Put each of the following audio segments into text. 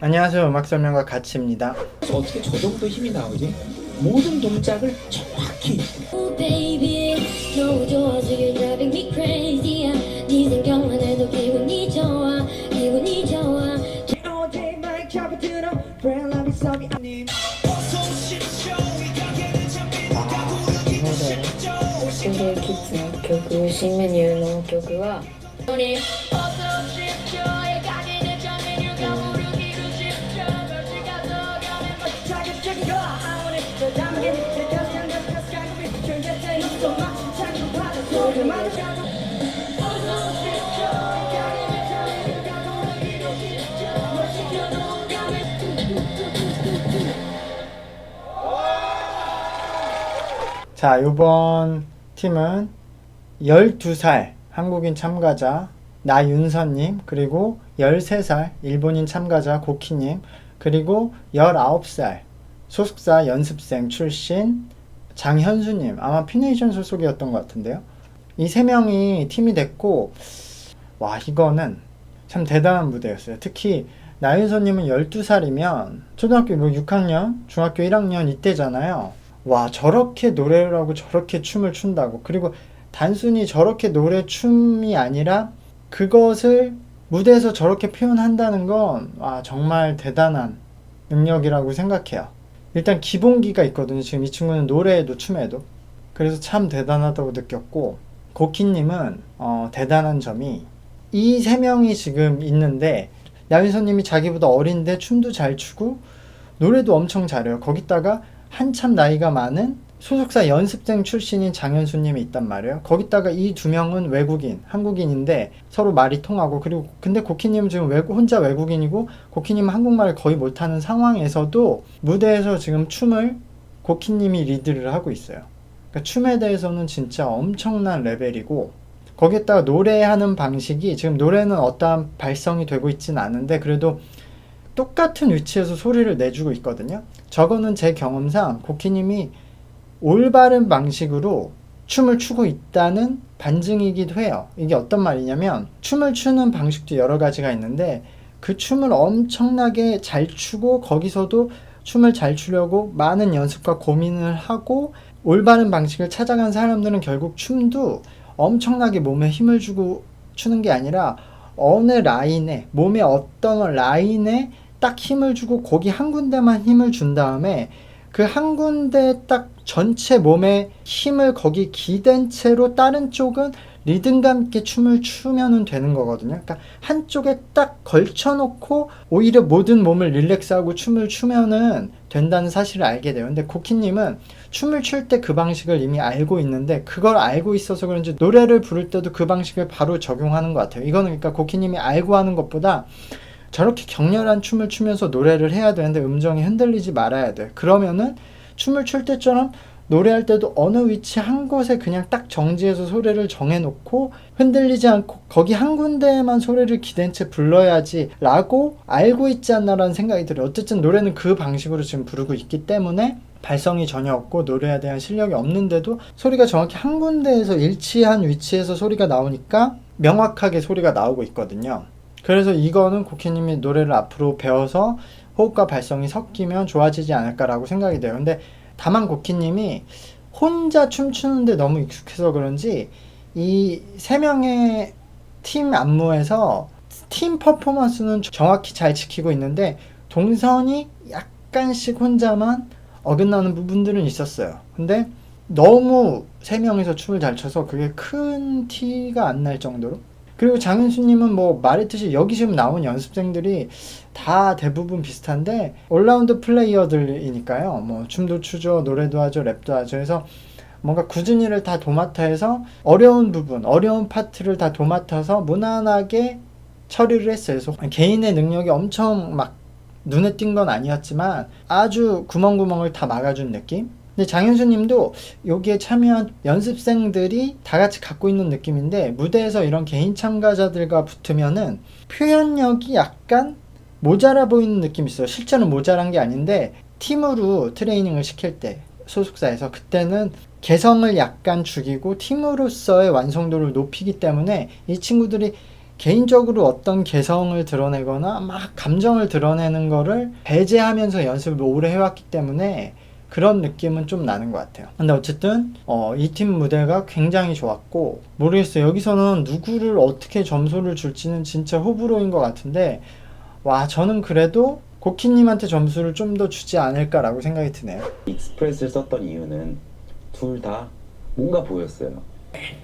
안녕하세요. 음악설명가 가치입니다. 어떻게 저 정도 힘이 나오지? 모든 동작을 정확히. Oh baby, 너무 좋아서 you're driving me crazy. 네 생각만 해도 기분이 좋아, 기분이 좋아. All day my job 들어 Friend love is all I need 신기해 키즈의曲新メニューの曲は 자극적인 거 I want it 더 담게 내 가슴 내 가슴 빛을 내 눈도 마치 창문 바다 속을 마주쳐 자, 이번 팀은 12살 한국인 참가자 나윤서님, 그리고 13살 일본인 참가자 고키님, 그리고 19살 소속사 연습생 출신 장현수님, 아마 피네이션 소속이었던 것 같은데요. 이 세 명이 팀이 됐고, 와, 이거는 참 대단한 무대였어요. 특히 나윤서님은 12살이면 초등학교 6학년, 중학교 1학년 이때잖아요. 와, 저렇게 노래를 하고 저렇게 춤을 춘다고. 그리고 단순히 저렇게 노래 춤이 아니라 그것을 무대에서 저렇게 표현한다는 건 와, 정말 대단한 능력이라고 생각해요. 일단 기본기가 있거든요. 지금 이 친구는 노래에도 춤에도. 그래서 참 대단하다고 느꼈고, 고키님은 대단한 점이 이 세 명이 지금 있는데 나윤서님이 자기보다 어린데 춤도 잘 추고 노래도 엄청 잘해요. 거기다가 한참 나이가 많은 소속사 연습생 출신인 장현수님이 있단 말이에요. 거기다가 이 두 명은 외국인, 한국인인데 서로 말이 통하고, 그리고 근데 고키님은 지금 혼자 외국인이고 고키님은 한국말을 거의 못하는 상황에서도 무대에서 지금 춤을 고키님이 리드를 하고 있어요. 그러니까 춤에 대해서는 진짜 엄청난 레벨이고, 거기에다가 노래하는 방식이, 지금 노래는 어떠한 발성이 되고 있진 않은데 그래도 똑같은 위치에서 소리를 내주고 있거든요. 저거는 제 경험상 고키님이 올바른 방식으로 춤을 추고 있다는 반증이기도 해요. 이게 어떤 말이냐면, 춤을 추는 방식도 여러 가지가 있는데 그 춤을 엄청나게 잘 추고 거기서도 춤을 잘 추려고 많은 연습과 고민을 하고 올바른 방식을 찾아간 사람들은 결국 춤도 엄청나게 몸에 힘을 주고 추는 게 아니라 어느 라인에, 몸의 어떤 라인에 딱 힘을 주고 거기 한 군데만 힘을 준 다음에 그 한 군데 딱 전체 몸에 힘을 거기 기댄 채로 다른 쪽은 리듬감 있게 춤을 추면은 되는 거거든요. 그러니까 한쪽에 딱 걸쳐놓고 오히려 모든 몸을 릴렉스하고 춤을 추면은 된다는 사실을 알게 돼요. 근데 고키님은 춤을 출 때 그 방식을 이미 알고 있는데 그걸 알고 있어서 그런지 노래를 부를 때도 그 방식을 바로 적용하는 것 같아요. 이거는 그러니까 고키님이 알고 하는 것보다 저렇게 격렬한 춤을 추면서 노래를 해야 되는데 음정이 흔들리지 말아야 돼. 그러면은 춤을 출 때처럼 노래할 때도 어느 위치 한 곳에 그냥 딱 정지해서 소리를 정해놓고 흔들리지 않고 거기 한 군데에만 소리를 기댄 채 불러야지 라고 알고 있지 않나라는 생각이 들어요. 어쨌든 노래는 그 방식으로 지금 부르고 있기 때문에 발성이 전혀 없고 노래에 대한 실력이 없는데도 소리가 정확히 한 군데에서 일치한 위치에서 소리가 나오니까 명확하게 소리가 나오고 있거든요. 그래서 이거는 고키님이 노래를 앞으로 배워서 호흡과 발성이 섞이면 좋아지지 않을까라고 생각이 돼요. 근데 다만 고키님이 혼자 춤추는데 너무 익숙해서 그런지 이 세 명의 팀 안무에서 팀 퍼포먼스는 정확히 잘 지키고 있는데 동선이 약간씩 혼자만 어긋나는 부분들은 있었어요. 근데 너무 세 명이서 춤을 잘 춰서 그게 큰 티가 안 날 정도로. 그리고 장윤수님은 뭐 말했듯이 여기 지금 나온 연습생들이 다 대부분 비슷한데 올라운드 플레이어들이니까요. 뭐 춤도 추죠, 노래도 하죠, 랩도 하죠. 그래서 뭔가 굳은 일을 다 도맡아 해서 어려운 부분, 어려운 파트를 다 도맡아서 무난하게 처리를 했어요. 그래서 개인의 능력이 엄청 막 눈에 띈 건 아니었지만 아주 구멍구멍을 다 막아준 느낌? 근데 장현수님도 여기에 참여한 연습생들이 다 같이 갖고 있는 느낌인데 무대에서 이런 개인 참가자들과 붙으면은 표현력이 약간 모자라 보이는 느낌이 있어요. 실제로 모자란 게 아닌데 팀으로 트레이닝을 시킬 때 소속사에서. 그때는 개성을 약간 죽이고 팀으로서의 완성도를 높이기 때문에 이 친구들이 개인적으로 어떤 개성을 드러내거나 막 감정을 드러내는 거를 배제하면서 연습을 오래 해왔기 때문에 그런 느낌은 좀 나는 것 같아요. 근데 어쨌든 이 팀 무대가 굉장히 좋았고, 모르겠어요. 여기서는 누구를 어떻게 점수를 줄지는 진짜 호불호인 것 같은데, 와, 저는 그래도 고키님한테 점수를 좀 더 주지 않을까라고 생각이 드네요. 익스프레스를 썼던 이유는 둘 다 뭔가 보였어요. 네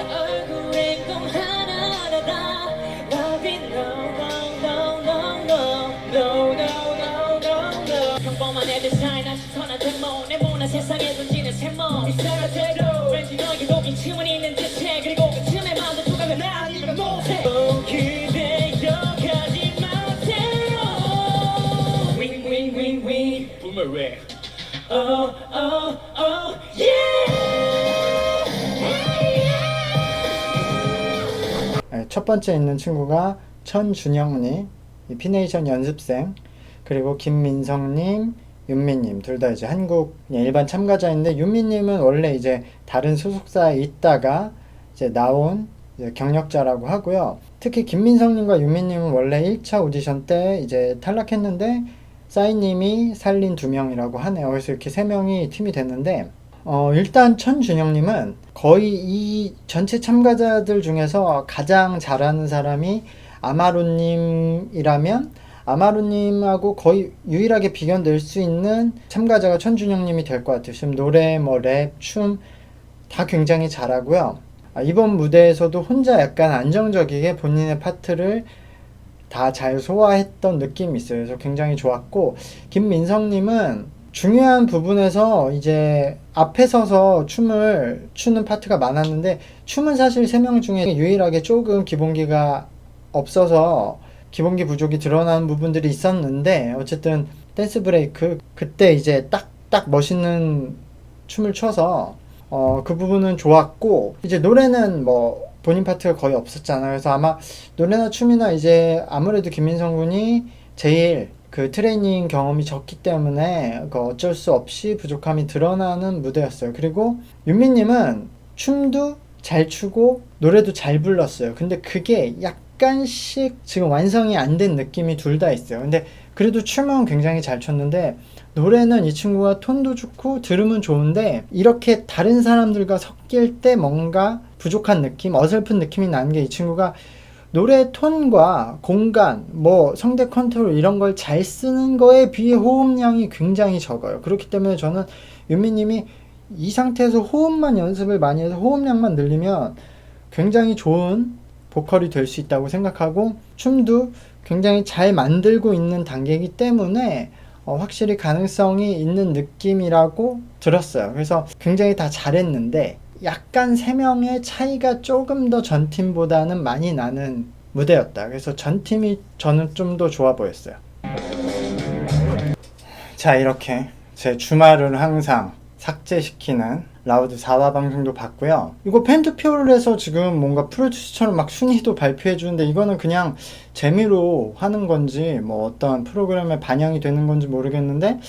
얼굴에 꿈 하나하나 Love it no no no no no no no no no 평범한 애들 사이 난 신선한 데모 네모난 세상에 던지는 세모 이상한 태도 왠지 너에게 녹인 춤은 있는 듯해 그리고 그 춤에 마음도 조각을 나 아니면 못해 그대여 가지 마세요 Wing wing wing wing Boomerang Oh oh oh 첫 번째 있는 친구가 천준영님, 피네이션 연습생, 그리고 김민성님, 윤미님, 둘 다 이제 한국 일반 참가자인데, 윤미님은 원래 이제 다른 소속사에 있다가 이제 나온 이제 경력자라고 하고요. 특히 김민성님과 윤미님은 원래 1차 오디션 때 이제 탈락했는데 싸이님이 살린 2명이라고 하네요. 그래서 이렇게 3명이 팀이 됐는데, 일단 천준영님은 거의 이 전체 참가자들 중에서 가장 잘하는 사람이 아마루님이라면 아마루님하고 거의 유일하게 비견될 수 있는 참가자가 천준영님이 될 것 같아요. 지금 노래, 뭐 랩, 춤 다 굉장히 잘하고요. 이번 무대에서도 혼자 약간 안정적이게 본인의 파트를 다 잘 소화했던 느낌이 있어요. 그래서 굉장히 좋았고, 김민성님은 중요한 부분에서 이제 앞에 서서 춤을 추는 파트가 많았는데, 춤은 사실 3명 중에 유일하게 조금 기본기가 없어서 기본기 부족이 드러나는 부분들이 있었는데, 어쨌든 댄스 브레이크 그때 이제 딱 멋있는 춤을 춰서 그 부분은 좋았고, 이제 노래는 뭐 본인 파트가 거의 없었잖아요. 그래서 아마 노래나 춤이나 이제 아무래도 김민성 군이 제일 그 트레이닝 경험이 적기 때문에 그 어쩔 수 없이 부족함이 드러나는 무대였어요. 그리고 윤미님은 춤도 잘 추고 노래도 잘 불렀어요. 근데 그게 약간씩 지금 완성이 안 된 느낌이 둘 다 있어요. 근데 그래도 춤은 굉장히 잘 췄는데, 노래는 이 친구가 톤도 좋고 들으면 좋은데 이렇게 다른 사람들과 섞일 때 뭔가 부족한 느낌, 어설픈 느낌이 나는 게, 이 친구가 노래 톤과 공간, 뭐 성대 컨트롤 이런 걸 잘 쓰는 거에 비해 호흡량이 굉장히 적어요. 그렇기 때문에 저는 윤미님이 이 상태에서 호흡만 연습을 많이 해서 호흡량만 늘리면 굉장히 좋은 보컬이 될 수 있다고 생각하고, 춤도 굉장히 잘 만들고 있는 단계이기 때문에 확실히 가능성이 있는 느낌이라고 들었어요. 그래서 굉장히 다 잘했는데 약간 3명의 차이가 조금 더 전 팀보다는 많이 나는 무대였다. 그래서 전 팀이 저는 좀 더 좋아 보였어요. 자, 이렇게 제 주말을 항상 삭제시키는 라우드 4화 방송도 봤고요. 이거 팬투표를 해서 지금 뭔가 프로듀스처럼 막 순위도 발표해 주는데, 이거는 그냥 재미로 하는 건지 뭐 어떤 프로그램에 반영이 되는 건지 모르겠는데,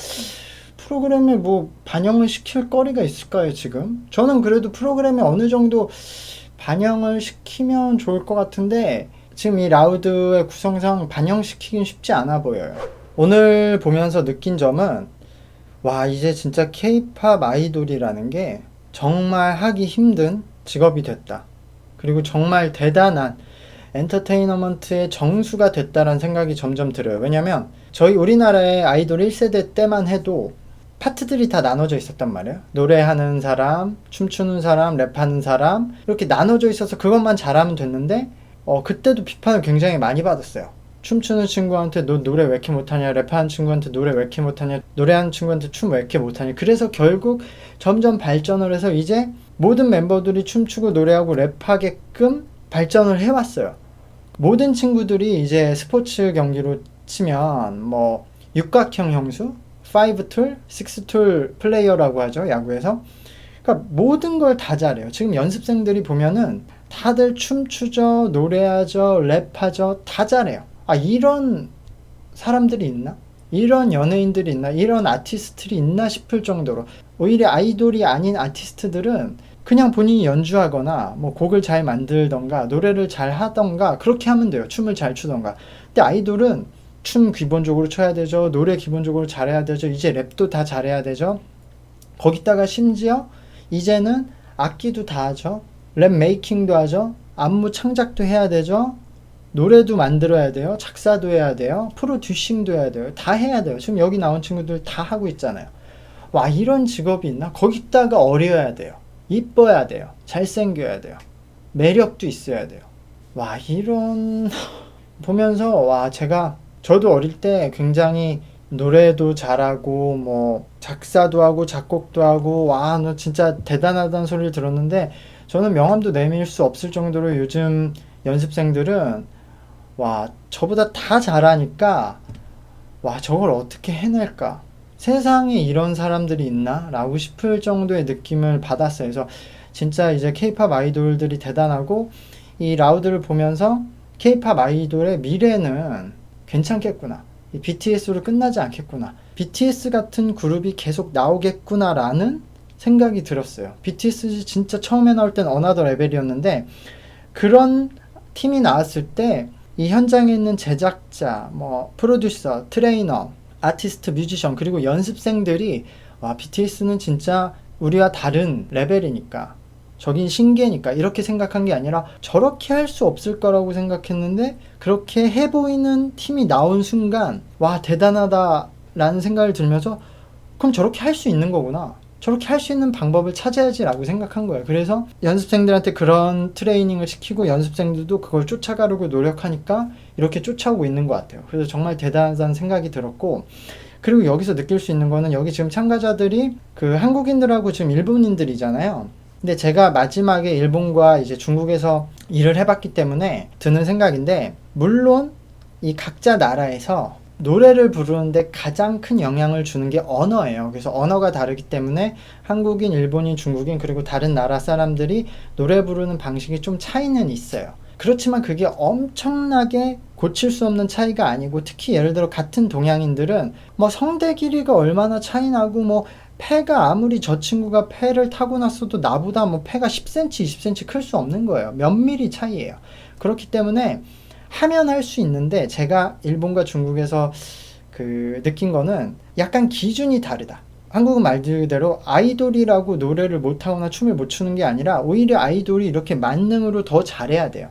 프로그램에 뭐 반영을 시킬 거리가 있을까요 지금? 저는 그래도 프로그램에 어느 정도 반영을 시키면 좋을 것 같은데, 지금 이 라우드의 구성상 반영시키긴 쉽지 않아 보여요. 오늘 보면서 느낀 점은, 와, 이제 진짜 K-팝 아이돌이라는 게 정말 하기 힘든 직업이 됐다. 그리고 정말 대단한 엔터테이너먼트의 정수가 됐다라는 생각이 점점 들어요. 왜냐면 저희 우리나라의 아이돌 1세대 때만 해도 파트들이 다 나눠져 있었단 말이에요. 노래하는 사람, 춤추는 사람, 랩하는 사람, 이렇게 나눠져 있어서 그것만 잘하면 됐는데, 그때도 비판을 굉장히 많이 받았어요. 춤추는 친구한테 너 노래 왜 이렇게 못하냐, 랩하는 친구한테 노래 왜 이렇게 못하냐, 노래하는 친구한테 춤 왜 이렇게 못하냐. 그래서 결국 점점 발전을 해서 이제 모든 멤버들이 춤추고 노래하고 랩하게끔 발전을 해왔어요. 모든 친구들이 이제 스포츠 경기로 치면 뭐 육각형 형수, 5툴, 6툴 플레이어라고 하죠, 야구에서. 그러니까 모든 걸 다 잘해요. 지금 연습생들이 보면은 다들 춤추죠, 노래하죠, 랩하죠, 다 잘해요. 아, 이런 사람들이 있나? 이런 연예인들이 있나? 이런 아티스트들이 있나 싶을 정도로 오히려 아이돌이 아닌 아티스트들은 그냥 본인이 연주하거나 뭐 곡을 잘 만들던가 노래를 잘 하던가 그렇게 하면 돼요. 춤을 잘 추던가. 근데 아이돌은 춤 기본적으로 춰야 되죠. 노래 기본적으로 잘해야 되죠. 이제 랩도 다 잘해야 되죠. 거기다가 심지어 이제는 악기도 다 하죠. 랩 메이킹도 하죠. 안무 창작도 해야 되죠. 노래도 만들어야 돼요. 작사도 해야 돼요. 프로듀싱도 해야 돼요. 다 해야 돼요. 지금 여기 나온 친구들 다 하고 있잖아요. 와, 이런 직업이 있나? 거기다가 어려야 돼요. 이뻐야 돼요. 잘생겨야 돼요. 매력도 있어야 돼요. 와, 이런 보면서 와, 저도 어릴 때 굉장히 노래도 잘하고 뭐 작사도 하고 작곡도 하고 와, 너 진짜 대단하다는 소리를 들었는데 저는 명함도 내밀 수 없을 정도로 요즘 연습생들은 와, 저보다 다 잘하니까 와, 저걸 어떻게 해낼까? 세상에 이런 사람들이 있나? 라고 싶을 정도의 느낌을 받았어요. 그래서 진짜 이제 K-팝 아이돌들이 대단하고 이 라우드를 보면서 K-팝 아이돌의 미래는 괜찮겠구나. 이 BTS로 끝나지 않겠구나. BTS 같은 그룹이 계속 나오겠구나 라는 생각이 들었어요. BTS 진짜 처음에 나올 땐 어나더 레벨이었는데 그런 팀이 나왔을 때 이 현장에 있는 제작자, 뭐 프로듀서, 트레이너, 아티스트, 뮤지션 그리고 연습생들이 와, BTS는 진짜 우리와 다른 레벨이니까 저긴 신기하니까 이렇게 생각한 게 아니라 저렇게 할 수 없을 거라고 생각했는데 그렇게 해보이는 팀이 나온 순간 와, 대단하다 라는 생각을 들면서 그럼 저렇게 할 수 있는 거구나, 저렇게 할 수 있는 방법을 찾아야지 라고 생각한 거예요. 그래서 연습생들한테 그런 트레이닝을 시키고 연습생들도 그걸 쫓아가려고 노력하니까 이렇게 쫓아오고 있는 것 같아요. 그래서 정말 대단하다는 생각이 들었고, 그리고 여기서 느낄 수 있는 거는 여기 지금 참가자들이 그 한국인들하고 지금 일본인들이잖아요. 근데 제가 마지막에 일본과 이제 중국에서 일을 해봤기 때문에 드는 생각인데, 물론 이 각자 나라에서 노래를 부르는데 가장 큰 영향을 주는 게 언어예요. 그래서 언어가 다르기 때문에 한국인, 일본인, 중국인 그리고 다른 나라 사람들이 노래 부르는 방식이 좀 차이는 있어요. 그렇지만 그게 엄청나게 고칠 수 없는 차이가 아니고, 특히 예를 들어 같은 동양인들은 뭐 성대 길이가 얼마나 차이 나고 뭐 폐가 아무리 저 친구가 폐를 타고났어도 나보다 뭐 폐가 10cm, 20cm 클 수 없는 거예요. 몇 미리 차이예요. 그렇기 때문에 하면 할 수 있는데, 제가 일본과 중국에서 느낀 거는 약간 기준이 다르다. 한국은 말 그대로 아이돌이라고 노래를 못하거나 춤을 못 추는 게 아니라 오히려 아이돌이 이렇게 만능으로 더 잘해야 돼요.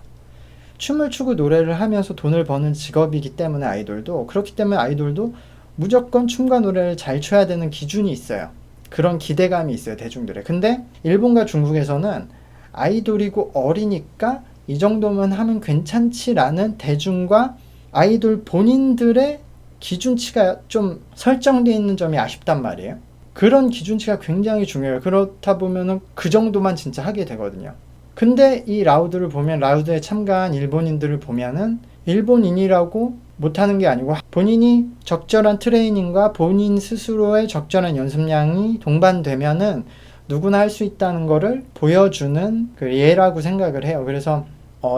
춤을 추고 노래를 하면서 돈을 버는 직업이기 때문에 아이돌도, 그렇기 때문에 아이돌도 무조건 춤과 노래를 잘 춰야 되는 기준이 있어요. 그런 기대감이 있어요, 대중들의. 근데 일본과 중국에서는 아이돌이고 어리니까 이 정도면 하면 괜찮지라는 대중과 아이돌 본인들의 기준치가 좀 설정되어 있는 점이 아쉽단 말이에요. 그런 기준치가 굉장히 중요해요. 그렇다 보면은 그 정도만 진짜 하게 되거든요. 근데 이 라우드를 보면, 라우드에 참가한 일본인들을 보면은 일본인이라고 못하는 게 아니고 본인이 적절한 트레이닝과 본인 스스로의 적절한 연습량이 동반되면은 누구나 할 수 있다는 거를 보여주는 그 예라고 생각을 해요. 그래서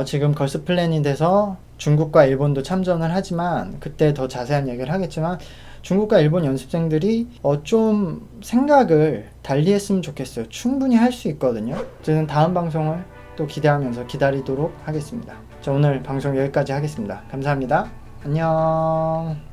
지금 걸스 플래닛 돼서 중국과 일본도 참전을 하지만 그때 더 자세한 얘기를 하겠지만, 중국과 일본 연습생들이 좀 생각을 달리 했으면 좋겠어요. 충분히 할 수 있거든요. 저는 다음 방송을 또 기대하면서 기다리도록 하겠습니다. 자, 오늘 방송 여기까지 하겠습니다. 감사합니다. 안녕.